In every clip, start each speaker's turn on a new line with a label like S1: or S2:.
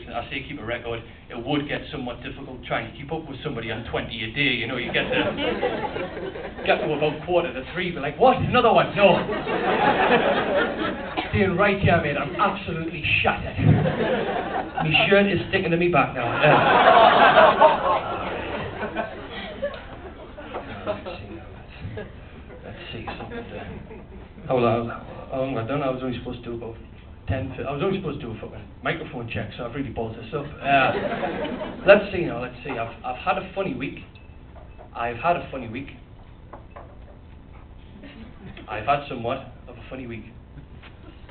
S1: I say keep a record, it would get somewhat difficult trying to keep up with somebody on 20 a day, you know, you get to about 2:45, be like, what, another one? No. Staying right here, mate, I'm absolutely shattered. My shirt is sticking to me back now. Let's see something there. How long I've done, I was only supposed to do about 10, I was only supposed to do a fucking microphone check, so I've really balled this up. Let's see now, let's see. I've had a funny week. I've had somewhat of a funny week,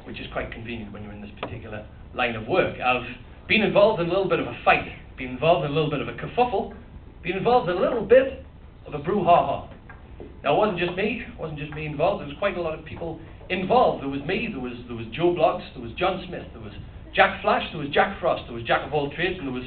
S1: which is quite convenient when you're in this particular line of work. I've been involved in a little bit of a fight, been involved in a little bit of a kerfuffle, been involved in a little bit of a brouhaha. Now, it wasn't just me involved, there was quite a lot of people involved. There was me, there was Joe Bloggs, there was John Smith, there was Jack Flash, there was Jack Frost, there was Jack of all trades, and there was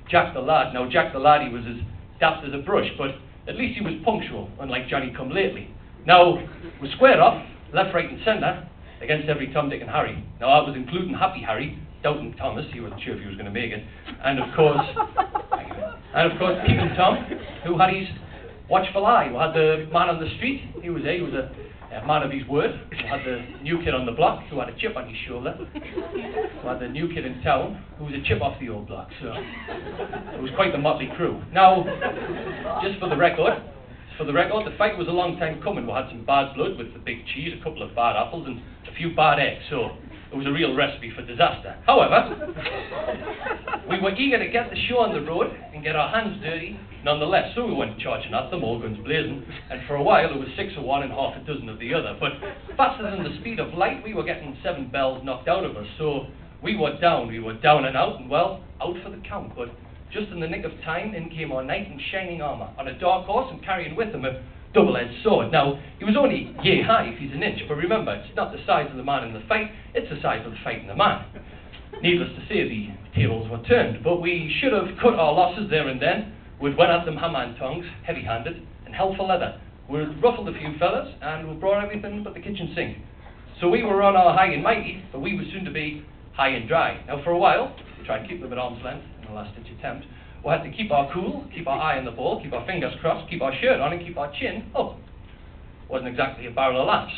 S1: Jack the Lad. Now, Jack the Lad, he was as daft as a brush, but at least he was punctual, unlike Johnny Come Lately. Now, we squared off, left, right and centre, against every Tom, Dick and Harry. Now, I was including Happy Harry, doubting Thomas, he wasn't sure if he was going to make it, and of course, Peeping Tom, who had his watchful eye, who had the man on the street, he was a man of his word, who had the new kid on the block, who had a chip on his shoulder, who had the new kid in town, who was a chip off the old block, so it was quite the motley crew. Now, just for the record, the fight was a long time coming. We had some bad blood with the big cheese, a couple of bad apples, and a few bad eggs, so it was a real recipe for disaster. However, we were eager to get the show on the road and get our hands dirty nonetheless, so we went charging at them, all guns blazing, and for a while it was 6 of one and half a dozen of the other. But faster than the speed of light, we were getting 7 bells knocked out of us, so we were down and out, and well, out for the count. But just in the nick of time, in came our knight in shining armour, on a dark horse and carrying with him a double-edged sword. Now, he was only yay high if he's an inch, but remember, it's not the size of the man in the fight, it's the size of the fight in the man. Needless to say, the tables were turned, but we should have cut our losses there and then. We'd went at them hammer and tongs, heavy-handed, and hell for leather. We'd ruffled a few fellas, and we brought everything but the kitchen sink. So we were on our high and mighty, but we were soon to be high and dry. Now, for a while, to try and keep them at arm's length in the last-ditch attempt, we had to keep our cool, keep our eye on the ball, keep our fingers crossed, keep our shirt on, and keep our chin up. Wasn't exactly a barrel of laughs,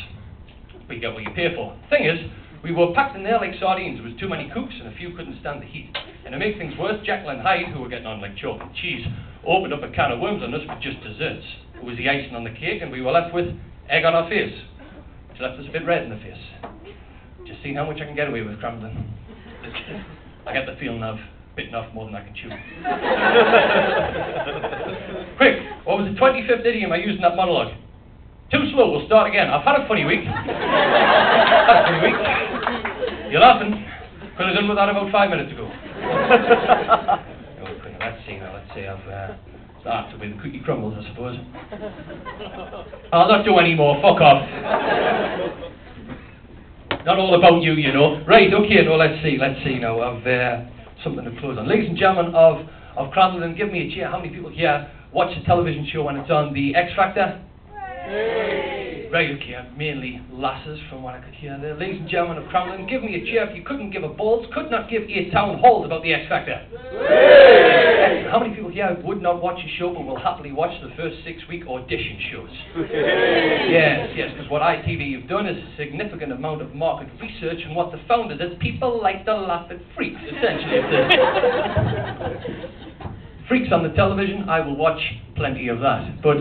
S1: but you get what you pay for. Thing is, we were packed in there like sardines. There was too many cooks, and a few couldn't stand the heat. And to make things worse, Jekyll and Hyde, who were getting on like chalk and cheese, opened up a can of worms on us for just desserts. It was the icing on the cake, and we were left with egg on our face, which left us a bit red in the face. Just seeing how much I can get away with crumbling. I get the feeling I've bitten off more than I can chew. Quick, what was the 25th idiom I used in that monologue? Too slow, we'll start again. I've had a funny week. You're laughing. Could have done with that about 5 minutes ago. Let's see. I've started with the cookie crumbles, I suppose. I'll not do any more. Fuck off. Not all about you, you know. Right, okay, no, let's see now. I've something to close on. Ladies and gentlemen of Cranland, give me a cheer. How many people here watch the television show when it's on, the X Factor? Right, okay, mainly lasses from what I could hear there. Ladies and gentlemen of Cranland, give me a cheer if you couldn't give a balls, could not give a town halls about the X Factor. How many people here would not watch a show but will happily watch the first 6-week audition shows? Yes, because what ITV have done is a significant amount of market research, and what they found is that people like to laugh at freaks, essentially. Freaks on the television, I will watch plenty of that. But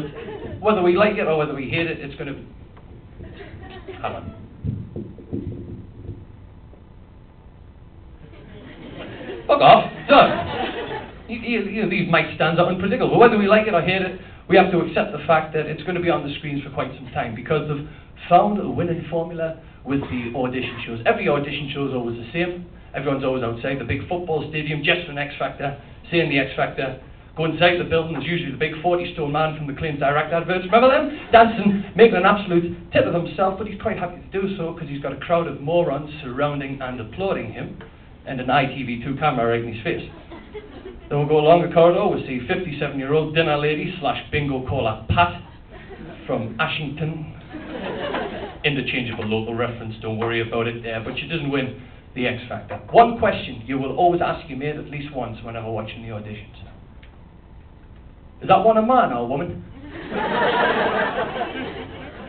S1: whether we like it or whether we hate it, it's going to... Hang on. Fuck off. Done. You know, these mic stands are unpredictable. But whether we like it or hate it, we have to accept the fact that it's going to be on the screens for quite some time, because they've found a winning formula with the audition shows. Every audition show is always the same. Everyone's always outside the big football stadium just for an X Factor, saying the X Factor. Go inside the building, there's usually the big 40-stone man from the Clean Direct adverts. Remember them? Dancing, making an absolute tit of himself, but he's quite happy to do so because he's got a crowd of morons surrounding and applauding him, and an ITV2 camera right in his face. Then we'll go along the corridor, we'll see 57-year-old dinner lady / bingo caller Pat from Ashington. Interchangeable local reference, don't worry about it, but she doesn't win the X Factor. One question you will always ask your mate at least once whenever watching the auditions. Is that one a man or a woman?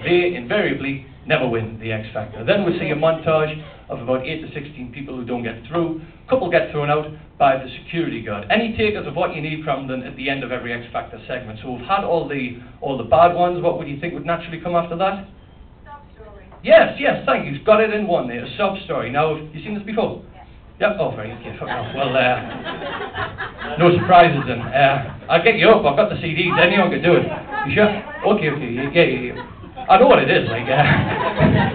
S1: They invariably never win the X Factor. Then we see a montage of about 8 to 16 people who don't get through. A couple get thrown out by the security guard. Any takers of what you need from them at the end of every X Factor segment? So we've had all the bad ones. What would you think would naturally come after that?
S2: Sub-story.
S1: Yes, thank you. You've got it in one there, a sub-story. Now, have you seen this before? Yeah. Oh, very good. Well, no surprises then. I'll get you up. I've got the CDs. Anyone can do it. You sure? Okay. Yeah. I know what it is. Like,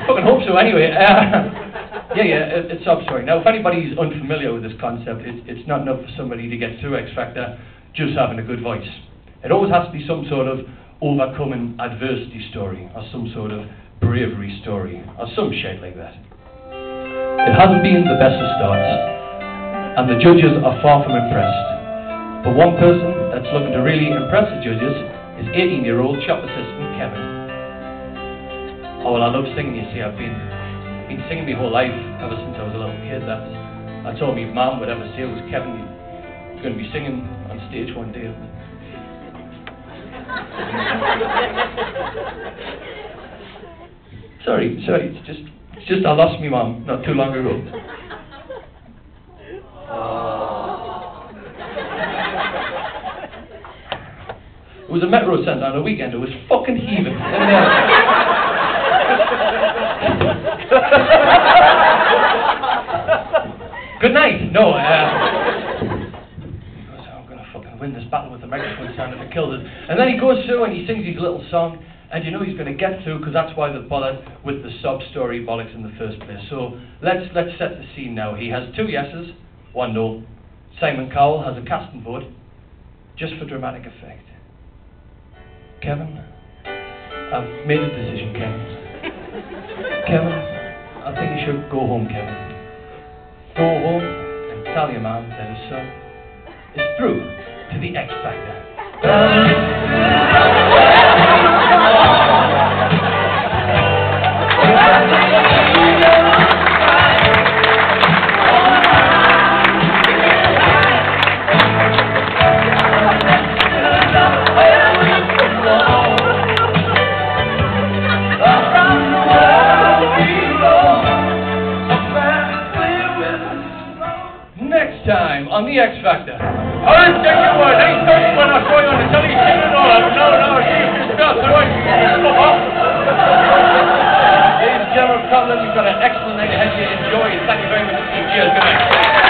S1: fucking hope so. Anyway. It's sub-story. Now, if anybody's unfamiliar with this concept, it's not enough for somebody to get through X Factor just having a good voice. It always has to be some sort of overcoming adversity story, or some sort of bravery story, or some shit like that. It hasn't been the best of starts, and the judges are far from impressed. But one person that's looking to really impress the judges is 18-year-old shop assistant Kevin. Oh, well, I love singing, you see. I've been singing my whole life, ever since I was a little kid. That's all my mum would ever say was, Kevin, you're going to be singing on stage one day. Sorry, it's just I lost my mum not too long ago. It was a Metro Centre on a weekend. It was fucking heaving. Good night. No, he goes, I'm going to fucking win this battle with the microphone stand if it kills it. And then he goes through and he sings his little song, and you know he's going to get through, because that's why they bothered with the sub-story bollocks in the first place. So let's set the scene now. He has 2 yeses, 1 no. Simon Cowell has a casting vote, just for dramatic effect. Kevin, I've made a decision, Kevin. Kevin, I think you should go home, Kevin. Go home and tell your mom that his son is through to the X Factor. Time on the X Factor. I'll take your word. Any 31 I'll show you on the telly and all that. No, she's just right. Ladies and gentlemen, you've got an excellent night ahead of you. Enjoy. Thank you very much. Cheers. Good night.